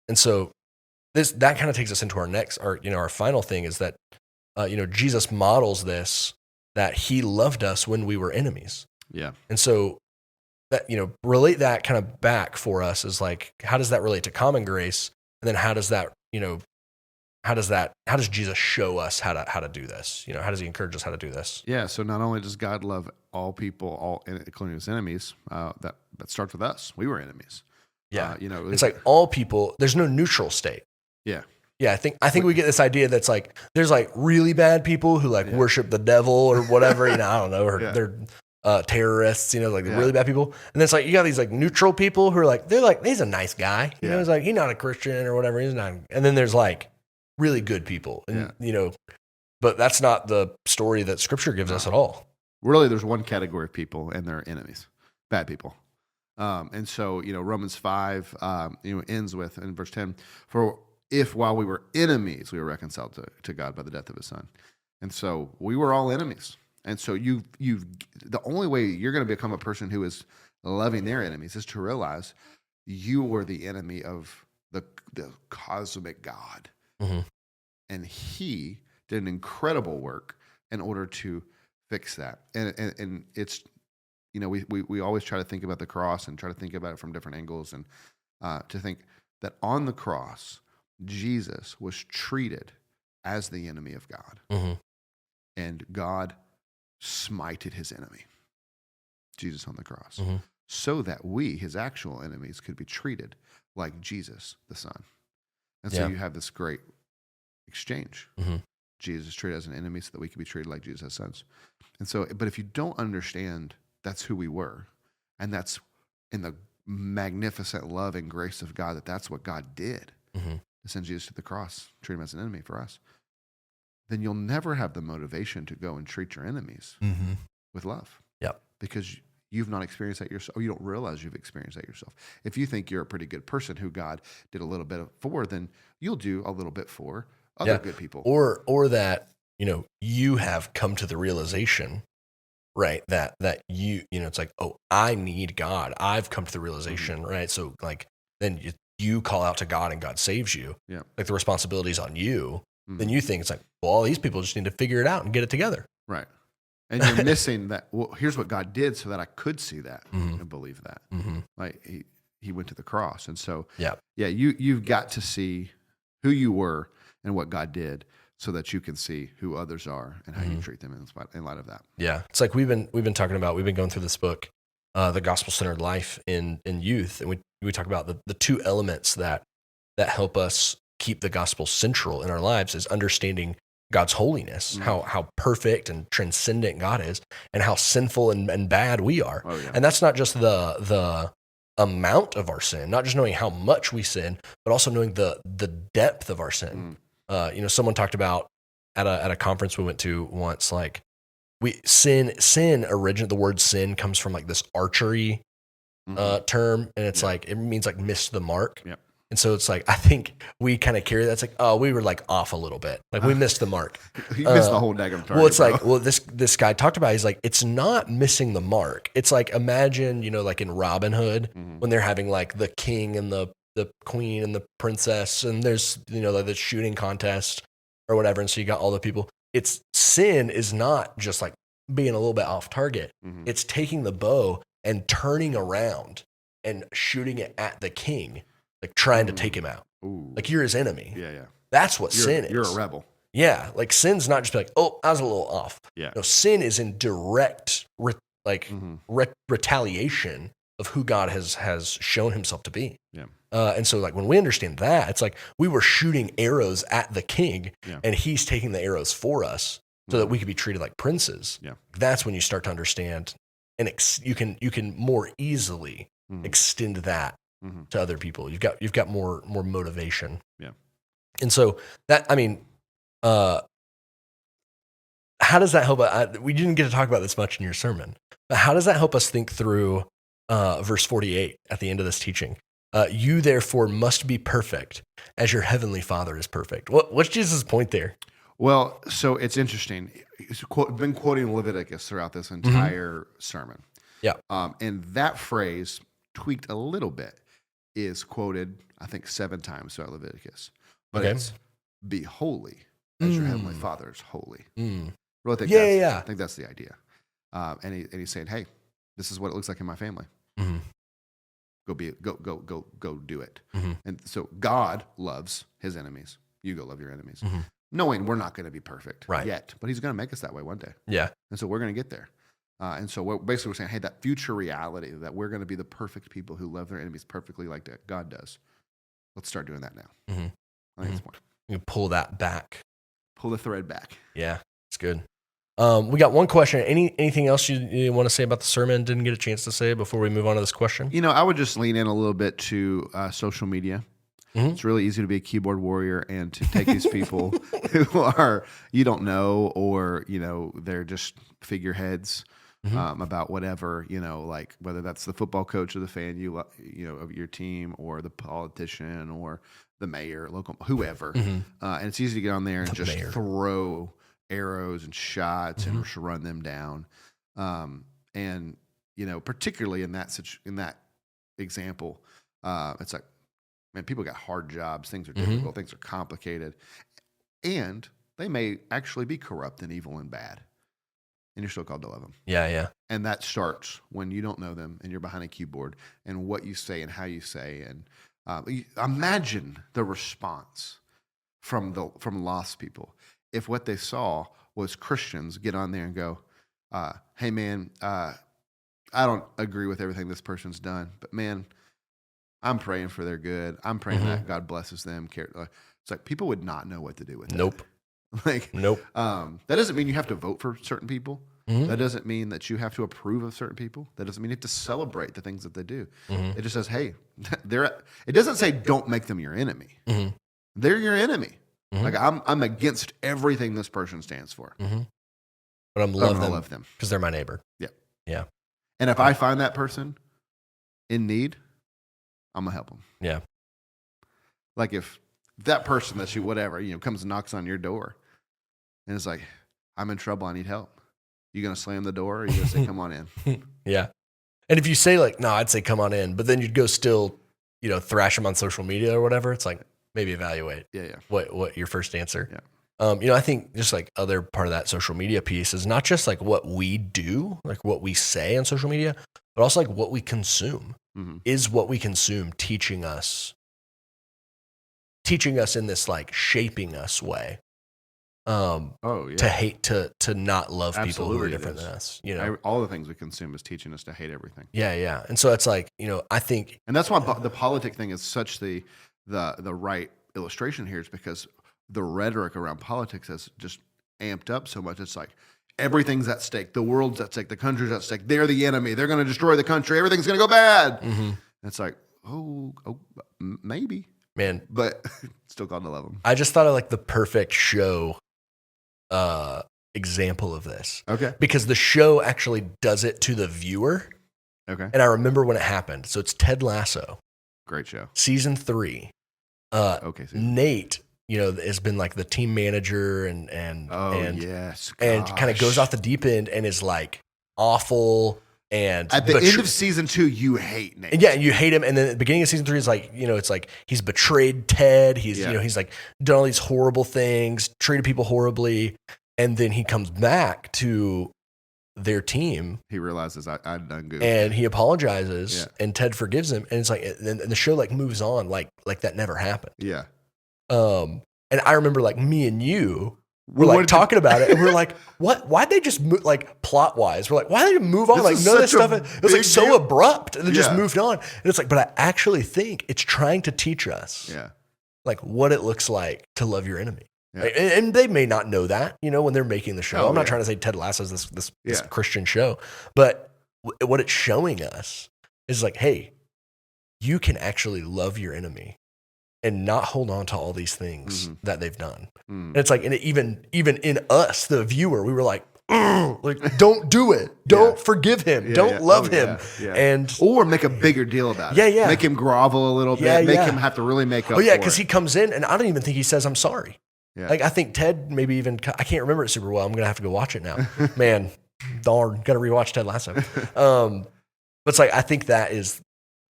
[SPEAKER 1] And so that kind of takes us into our final thing is that, Jesus models this, that he loved us when we were enemies.
[SPEAKER 2] Yeah.
[SPEAKER 1] And so that, relate that kind of back for us is like, how does that relate to common grace? And then how does Jesus show us how to do this? How does he encourage us how to do this?
[SPEAKER 2] Yeah. So not only does God love all people, including his enemies, that starts with us. We were enemies.
[SPEAKER 1] Yeah. It's like all people, there's no neutral state.
[SPEAKER 2] Yeah.
[SPEAKER 1] Yeah. I think we get this idea that's like, there's like really bad people who like worship the devil or whatever, I don't know, or they're terrorists, like the really bad people. And then it's like, you got these like neutral people who are like, they're like, he's a nice guy. It's like, he's not a Christian or whatever. He's not. And then there's like really good people. And, but that's not the story that scripture gives us at all.
[SPEAKER 2] Really, there's one category of people and they're enemies, bad people. And so, Romans 5, ends with, in verse 10, for if while we were enemies, we were reconciled to God by the death of his son. And so we were all enemies. And so the only way you're going to become a person who is loving their enemies is to realize you were the enemy of the cosmic God.
[SPEAKER 1] Mm-hmm.
[SPEAKER 2] And he did an incredible work in order to fix that. And it's, we always try to think about the cross and try to think about it from different angles, and to think that on the cross, Jesus was treated as the enemy of God.
[SPEAKER 1] Mm-hmm.
[SPEAKER 2] And God smited his enemy, Jesus on the cross,
[SPEAKER 1] mm-hmm.
[SPEAKER 2] so that we, his actual enemies, could be treated like Jesus, the Son. And so you have this great exchange.
[SPEAKER 1] Mm-hmm.
[SPEAKER 2] Jesus is treated as an enemy so that we could be treated like Jesus as sons. And so, but if you don't understand that's who we were, and that's in the magnificent love and grace of God, that's what God did,
[SPEAKER 1] mm-hmm.
[SPEAKER 2] to send Jesus to the cross, treat him as an enemy for us, then you'll never have the motivation to go and treat your enemies
[SPEAKER 1] mm-hmm.
[SPEAKER 2] with love.
[SPEAKER 1] Yep.
[SPEAKER 2] Because you've not experienced that yourself, or you don't realize you've experienced that yourself. If you think you're a pretty good person who God did a little bit for, then you'll do a little bit for other good people.
[SPEAKER 1] Or that, you have come to the realization, right, that you, it's like, oh, I need God. I've come to the realization, mm-hmm. right? So like, then you call out to God and God saves you.
[SPEAKER 2] Yeah.
[SPEAKER 1] Like the responsibility's on you. Mm-hmm. Then you think it's like, well, all these people just need to figure it out and get it together.
[SPEAKER 2] Right. And you're missing that. Well, here's what God did so that I could see that
[SPEAKER 1] mm-hmm.
[SPEAKER 2] and believe that.
[SPEAKER 1] Mm-hmm.
[SPEAKER 2] Like he went to the cross. And so,
[SPEAKER 1] yeah,
[SPEAKER 2] you've got to see who you were and what God did so that you can see who others are and how mm-hmm. you treat them in light of that.
[SPEAKER 1] Yeah. It's like we've been going through this book, The Gospel-Centered Life in Youth. And we talk about the two elements that help us keep the gospel central in our lives is understanding God's holiness, mm-hmm. how perfect and transcendent God is, and how sinful and bad we are.
[SPEAKER 2] Oh, yeah.
[SPEAKER 1] And that's not just the amount of our sin, not just knowing how much we sin, but also knowing the depth of our sin. Mm-hmm. Someone talked about at a conference we went to once, like sin origin. The word sin comes from like this archery mm-hmm. Term, and it's like it means like miss the mark.
[SPEAKER 2] Yeah.
[SPEAKER 1] And so it's like, I think we kind of carry that. It's like, oh, we were like off a little bit. Like we missed the mark.
[SPEAKER 2] You missed the whole daggum target.
[SPEAKER 1] Well, it's like, this guy talked about, he's like, it's not missing the mark. It's like, imagine, like in Robin Hood, mm-hmm. when they're having like the king and the queen and the princess, and there's, like the shooting contest or whatever. And so you got all the people. Sin is not just like being a little bit off target.
[SPEAKER 2] Mhm.
[SPEAKER 1] It's taking the bow and turning around and shooting it at the king, like trying to take him out.
[SPEAKER 2] Ooh.
[SPEAKER 1] Like you're his enemy.
[SPEAKER 2] Yeah.
[SPEAKER 1] That's what sin is.
[SPEAKER 2] You're a rebel.
[SPEAKER 1] Yeah. Like sin's not just like, oh, I was a little off.
[SPEAKER 2] Yeah.
[SPEAKER 1] No, sin is in direct retaliation of who God has shown himself to be.
[SPEAKER 2] Yeah.
[SPEAKER 1] And so like when we understand that, it's like we were shooting arrows at the king and he's taking the arrows for us so that we could be treated like princes.
[SPEAKER 2] Yeah.
[SPEAKER 1] That's when you start to understand and you can more easily extend that to other people. You've got more motivation.
[SPEAKER 2] Yeah.
[SPEAKER 1] And so that, I mean, how does that help? We didn't get to talk about this much in your sermon, but how does that help us think through verse 48 at the end of this teaching? You therefore must be perfect as your heavenly Father is perfect. What's Jesus' point there?
[SPEAKER 2] Well, so it's interesting. He's been quoting Leviticus throughout this entire sermon.
[SPEAKER 1] Yeah.
[SPEAKER 2] And that phrase, tweaked a little bit, is quoted, I think, 7 times throughout Leviticus. But it's be holy as your heavenly Father is holy. Really think I think that's the idea. And he's saying, hey, this is what it looks like in my family. Go do it. And so God loves his enemies. You go love your enemies. Knowing we're not going to be perfect yet, but he's going to make us that way one day.
[SPEAKER 1] Yeah.
[SPEAKER 2] And so we're going to get there. And so we're saying, hey, that future reality that we're going to be the perfect people who love their enemies perfectly like that God does. Let's start doing that now. I think it's more.
[SPEAKER 1] You pull that back.
[SPEAKER 2] Pull the thread back.
[SPEAKER 1] Yeah, it's good. We got one question. Anything else you want to say about the sermon? Didn't get a chance to say before we move on to this question?
[SPEAKER 2] I would just lean in a little bit to social media. It's really easy to be a keyboard warrior and to take these people who are you don't know or they're just figureheads about whatever like whether that's the football coach or the fan of your team or the politician or the mayor, local whoever, and it's easy to get on there and just throw arrows and shots and just run them down, and particularly in that example, it's like. Man, people got hard jobs. Things are difficult. Things are complicated. And they may actually be corrupt and evil and bad. And you're still called to love them.
[SPEAKER 1] Yeah.
[SPEAKER 2] And that starts when you don't know them and you're behind a keyboard and what you say and how you say. And imagine the response from lost people if what they saw was Christians get on there and go, hey, man, I don't agree with everything this person's done, but man, I'm praying for their good. I'm praying that God blesses them. It's like people would not know what to do with that.
[SPEAKER 1] Nope.
[SPEAKER 2] That doesn't mean you have to vote for certain people. That doesn't mean that you have to approve of certain people. That doesn't mean you have to celebrate the things that they do. It just says, hey, it doesn't say don't make them your enemy. They're your enemy. Like I'm against everything this person stands for.
[SPEAKER 1] But I'm going to love them because they're my neighbor. Yeah.
[SPEAKER 2] And if I find that person in need, I'm going to help them.
[SPEAKER 1] Yeah.
[SPEAKER 2] Like if that person that comes and knocks on your door and is like, I'm in trouble, I need help. You going to slam the door or you going to say, come on in?
[SPEAKER 1] Yeah. And if you say like, no, I'd say come on in, but then you'd go still, thrash them on social media or whatever. It's like, maybe evaluate what your first answer.
[SPEAKER 2] Yeah.
[SPEAKER 1] I think just like other part of that social media piece is not just like what we do, like what we say on social media, but also like what we consume. Is what we consume teaching us in this like shaping us way to hate, to not love people who are different than us.
[SPEAKER 2] All the things we consume is teaching us to hate everything.
[SPEAKER 1] Yeah. And so it's like, I think,
[SPEAKER 2] and that's why the politic thing is such the right illustration here, is because the rhetoric around politics has just amped up so much. It's like everything's at stake. The world's at stake. The country's at stake. They're the enemy. They're going to destroy the country. Everything's going to go bad. And it's like, oh, maybe,
[SPEAKER 1] man,
[SPEAKER 2] but still called to love them.
[SPEAKER 1] I just thought of like the perfect show example of this.
[SPEAKER 2] Okay.
[SPEAKER 1] Because the show actually does it to the viewer.
[SPEAKER 2] Okay.
[SPEAKER 1] And I remember when it happened. So it's Ted Lasso.
[SPEAKER 2] Great show.
[SPEAKER 1] Season 3. Nate, has been like the team manager and
[SPEAKER 2] yes,
[SPEAKER 1] and kind of goes off the deep end and is like awful. And
[SPEAKER 2] at the end of season 2, you hate Nate.
[SPEAKER 1] Yeah, you hate him. And then at the beginning of season 3 is like, it's like he's betrayed Ted. He's he's like done all these horrible things, treated people horribly, and then he comes back to their team.
[SPEAKER 2] He realizes I'd done good.
[SPEAKER 1] And he apologizes and Ted forgives him. And it's like, and the show like moves on like that never happened.
[SPEAKER 2] Yeah.
[SPEAKER 1] And I remember like me and you were like talking about it and we're like, what, why'd they just move, like plot wise? We're like, why did they move on? Like none of this stuff, it was like so abrupt and they just moved on. And it's like, but I actually think it's trying to teach us like what it looks like to love your enemy. Yeah. And they may not know that, when they're making the show. I'm not trying to say Ted Lasso's this Christian show, but what it's showing us is like, hey, you can actually love your enemy and not hold on to all these things that they've done. And it's like, and even in us, the viewer, we were like, don't do it. Don't forgive him. Don't love him. And
[SPEAKER 2] or make a bigger deal about it.
[SPEAKER 1] Yeah.
[SPEAKER 2] Make him grovel a little bit. Make him have to really make up.
[SPEAKER 1] Oh yeah, because he comes in and I don't even think he says I'm sorry. Yeah. Like I think Ted maybe even I can't remember it super well. I'm gonna have to go watch it now. Man, darn, gotta rewatch Ted Lasso. But it's like I think that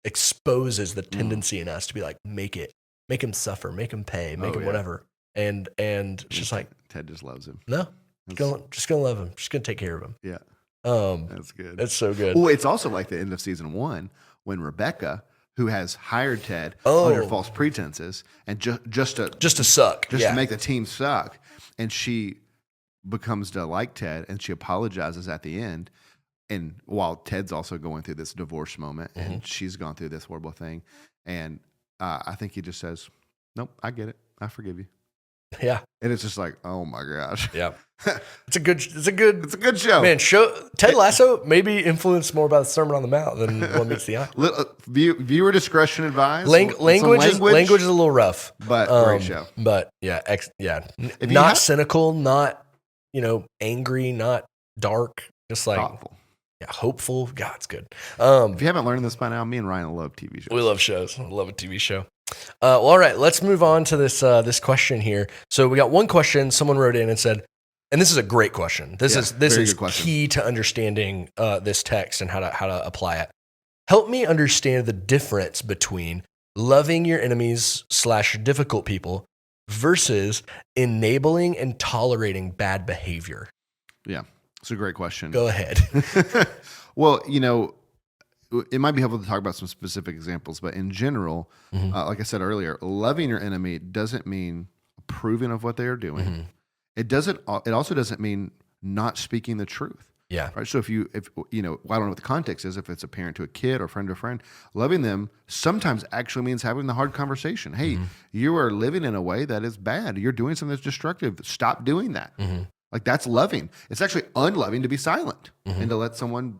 [SPEAKER 1] exposes the tendency in us to be like, make him suffer, make him pay, make him whatever. And it's just like
[SPEAKER 2] Ted just loves him.
[SPEAKER 1] No. Just gonna love him. Just gonna take care of him.
[SPEAKER 2] Yeah. That's good.
[SPEAKER 1] That's so good.
[SPEAKER 2] Well, it's also like the end of season 1 when Rebecca, who has hired Ted under false pretenses and just to suck, to make the team suck, and she becomes to like Ted and she apologizes at the end, and while Ted's also going through this divorce moment and she's gone through this horrible thing, and I think he just says, "Nope, I get it. I forgive you."
[SPEAKER 1] Yeah.
[SPEAKER 2] And it's just like, oh my gosh.
[SPEAKER 1] Yeah. It's a good show. Man, Ted Lasso maybe influenced more by the Sermon on the Mount than What Meets the Eye.
[SPEAKER 2] Viewer discretion advised.
[SPEAKER 1] Language is a little rough.
[SPEAKER 2] But great show.
[SPEAKER 1] But not cynical, not angry, not dark, just like
[SPEAKER 2] thoughtful.
[SPEAKER 1] Yeah, hopeful. God, it's good.
[SPEAKER 2] If you haven't learned this by now, me and Ryan love TV shows.
[SPEAKER 1] We love shows. I love a TV show. Well, all right, let's move on to this question here. So we got one question. Someone wrote in and said, and this is a great question. This is key to understanding this text and how to apply it. Help me understand the difference between loving your enemies / difficult people versus enabling and tolerating bad behavior.
[SPEAKER 2] Yeah, it's a great question.
[SPEAKER 1] Go ahead.
[SPEAKER 2] Well, it might be helpful to talk about some specific examples, but in general, like I said earlier, loving your enemy doesn't mean approving of what they are doing. It also doesn't mean not speaking the truth.
[SPEAKER 1] Yeah.
[SPEAKER 2] Right. So if I don't know what the context is, if it's a parent to a kid or friend to a friend, loving them sometimes actually means having the hard conversation. Hey, you are living in a way that is bad. You're doing something that's destructive. Stop doing that. Like that's loving. It's actually unloving to be silent and to let someone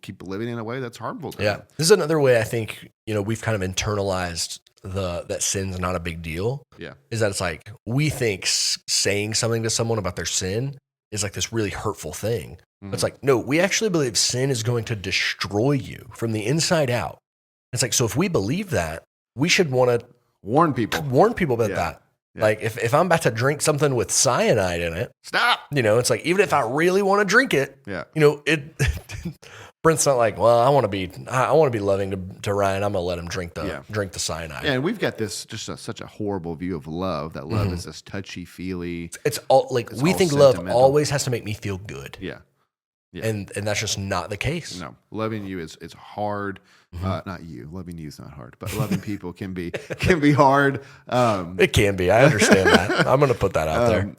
[SPEAKER 2] keep living in a way that's harmful to them.
[SPEAKER 1] This is another way I think, we've kind of internalized that sin's not a big deal.
[SPEAKER 2] Yeah.
[SPEAKER 1] Is that it's like, we think saying something to someone about their sin is like this really hurtful thing. It's like, no, we actually believe sin is going to destroy you from the inside out. It's like, so if we believe that, we should want to
[SPEAKER 2] warn people
[SPEAKER 1] about that. Yeah. Like if I'm about to drink something with cyanide in it,
[SPEAKER 2] stop.
[SPEAKER 1] It's like, even if I really want to drink it, Brent's not like, well, I want to be loving to Ryan. I'm gonna let him drink the cyanide.
[SPEAKER 2] Yeah, and we've got this such a horrible view of love. That love is this touchy feely.
[SPEAKER 1] It's all like we think love always has to make me feel good.
[SPEAKER 2] Yeah.
[SPEAKER 1] And that's just not the case.
[SPEAKER 2] No, loving you is hard. Not you. Loving you is not hard, but loving people can be hard.
[SPEAKER 1] It can be. I understand that. I'm going to put that out there.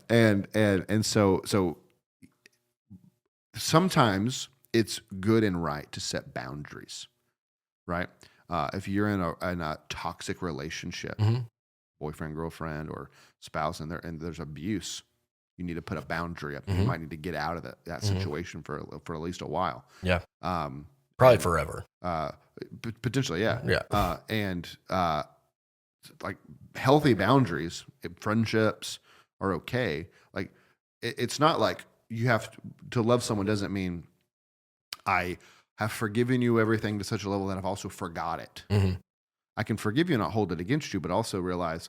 [SPEAKER 2] And so sometimes it's good and right to set boundaries, right? If you're in a toxic relationship, boyfriend, girlfriend, or spouse, and there's abuse, you need to put a boundary up. You might need to get out of that situation for at least a while.
[SPEAKER 1] Yeah. Probably forever.
[SPEAKER 2] Potentially, yeah.
[SPEAKER 1] Yeah.
[SPEAKER 2] And like healthy boundaries, friendships are okay. Like it's not like you have to love someone doesn't mean I have forgiven you everything to such a level that I've also forgot it. I can forgive you and not hold it against you, but also realize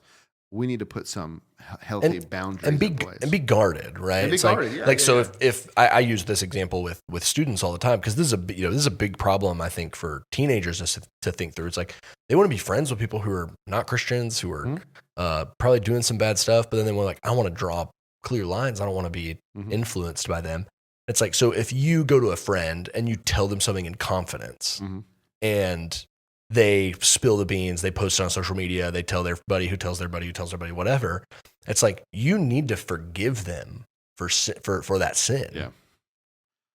[SPEAKER 2] we need to put some healthy boundaries in place.
[SPEAKER 1] And be guarded, right?
[SPEAKER 2] And be guarded,
[SPEAKER 1] so if I use this example with students all the time, because this is a big problem, I think, for teenagers to think through. It's like they want to be friends with people who are not Christians, who are probably doing some bad stuff, but then they want I want to draw clear lines. I don't want to be influenced by them. It's like, so if you go to a friend and you tell them something in confidence and they spill the beans, they post it on social media, they tell their buddy who tells their buddy who tells their buddy, whatever. It's like, you need to forgive them for that sin.
[SPEAKER 2] Yeah.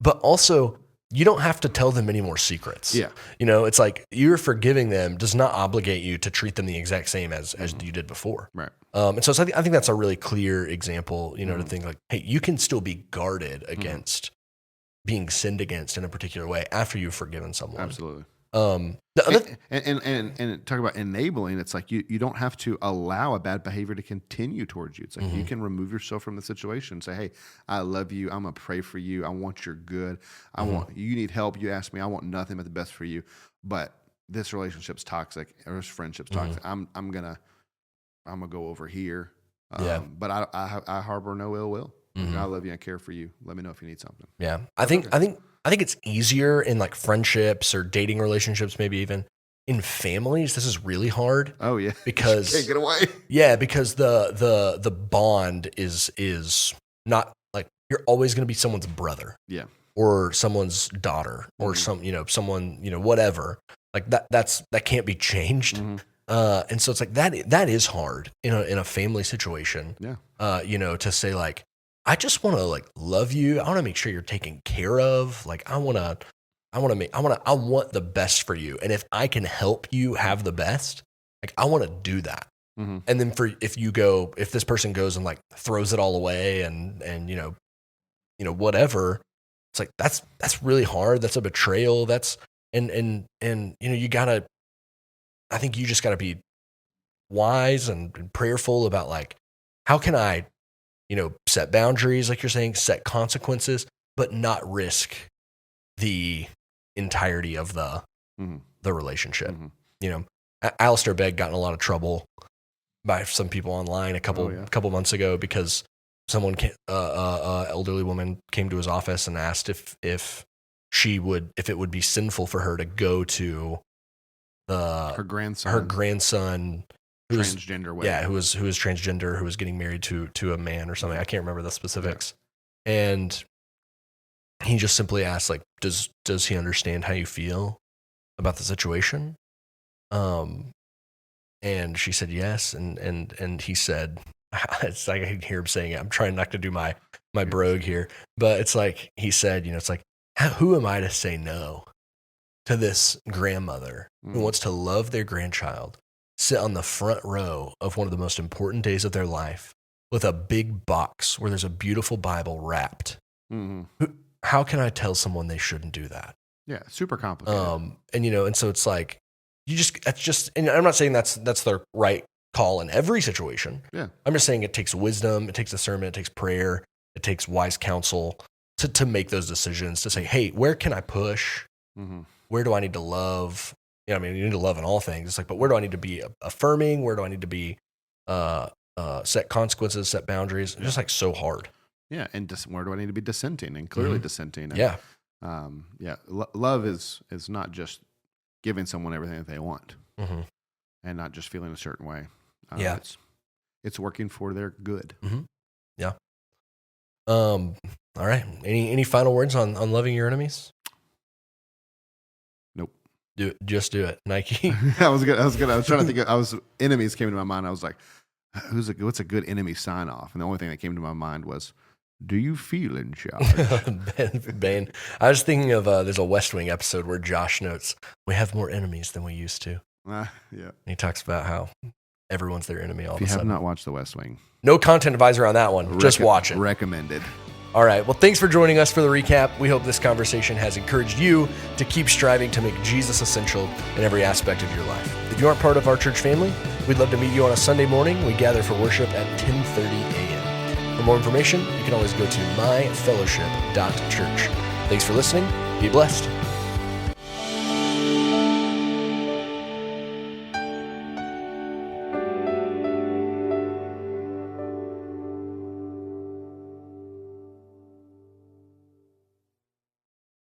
[SPEAKER 1] But also, you don't have to tell them any more secrets.
[SPEAKER 2] Yeah.
[SPEAKER 1] It's like, you're forgiving them does not obligate you to treat them the exact same as you did before.
[SPEAKER 2] Right.
[SPEAKER 1] And so I think that's a really clear example, to think like, hey, you can still be guarded against being sinned against in a particular way after you've forgiven someone.
[SPEAKER 2] Absolutely.
[SPEAKER 1] And
[SPEAKER 2] talk about enabling. It's like you don't have to allow a bad behavior to continue towards you. It's like you can remove yourself from the situation and say, hey, I love you. I'm going to pray for you. I want your good. You need help. You ask me, I want nothing but the best for you. But this relationship's toxic or this friendship's toxic. I'm going to go over here. But I harbor no ill will. I love you. I care for you. Let me know if you need something.
[SPEAKER 1] Yeah. I think it's easier in like friendships or dating relationships, maybe even in families. This is really hard.
[SPEAKER 2] Oh yeah.
[SPEAKER 1] Because
[SPEAKER 2] can't get away.
[SPEAKER 1] Yeah. Because the bond is not like, you're always going to be someone's brother.
[SPEAKER 2] Yeah.
[SPEAKER 1] Or someone's daughter or someone, whatever. Like that can't be changed. And so it's like, that is hard in a family situation.
[SPEAKER 2] Yeah.
[SPEAKER 1] To say like, I just want to like love you. I want to make sure you're taken care of. Like I want the best for you. And if I can help you have the best, like I want to do that. And then if this person goes and like throws it all away and whatever, it's like, that's really hard. That's a betrayal. That's, and I think you just gotta be wise and prayerful about like, how can I, set boundaries, like you're saying, set consequences, but not risk the entirety of the relationship. Alistair Begg got in a lot of trouble by some people online a couple months ago because someone, elderly woman, came to his office and asked if it would be sinful for her to go to her grandson.
[SPEAKER 2] Transgender way.
[SPEAKER 1] Yeah, who was transgender, who was getting married to a man or something. I can't remember the specifics. Yeah. And he just simply asked, like, does he understand how you feel about the situation? And she said yes, and he said, it's like I can hear him saying it. I'm trying not to do my brogue here, but it's like he said, it's like, who am I to say no to this grandmother who wants to love their grandchild, sit on the front row of one of the most important days of their life with a big box where there's a beautiful Bible wrapped. How can I tell someone they shouldn't do that?
[SPEAKER 2] Yeah, super complicated.
[SPEAKER 1] And so it's like, and I'm not saying that's the right call in every situation.
[SPEAKER 2] Yeah.
[SPEAKER 1] I'm just saying it takes wisdom, it takes discernment, it takes prayer, it takes wise counsel to make those decisions, to say, hey, where can I push? Where do I need to love? You need to love in all things. It's like, but where do I need to be affirming? Where do I need to be set consequences, set boundaries? It's just like so hard.
[SPEAKER 2] Yeah, and where do I need to be dissenting and clearly dissenting? And,
[SPEAKER 1] yeah.
[SPEAKER 2] Love is not just giving someone everything that they want and not just feeling a certain way. It's working for their good.
[SPEAKER 1] Yeah. All right. Any final words on loving your enemies? Just do it, Nike.
[SPEAKER 2] I was trying to think. Enemies came to my mind. I was like, what's a good enemy sign off? And the only thing that came to my mind was, do you feel in charge?
[SPEAKER 1] Ben. I was thinking of there's a West Wing episode where Josh notes, we have more enemies than we used to.
[SPEAKER 2] Yeah.
[SPEAKER 1] And he talks about how everyone's their enemy all of a sudden.
[SPEAKER 2] If you have not watched the West Wing,
[SPEAKER 1] no content advisor on that one. Just watch it.
[SPEAKER 2] Recommended.
[SPEAKER 1] All right. Well, thanks for joining us for the recap. We hope this conversation has encouraged you to keep striving to make Jesus essential in every aspect of your life. If you aren't part of our church family, we'd love to meet you on a Sunday morning. We gather for worship at 10:30 a.m. For more information, you can always go to myfellowship.church. Thanks for listening. Be blessed.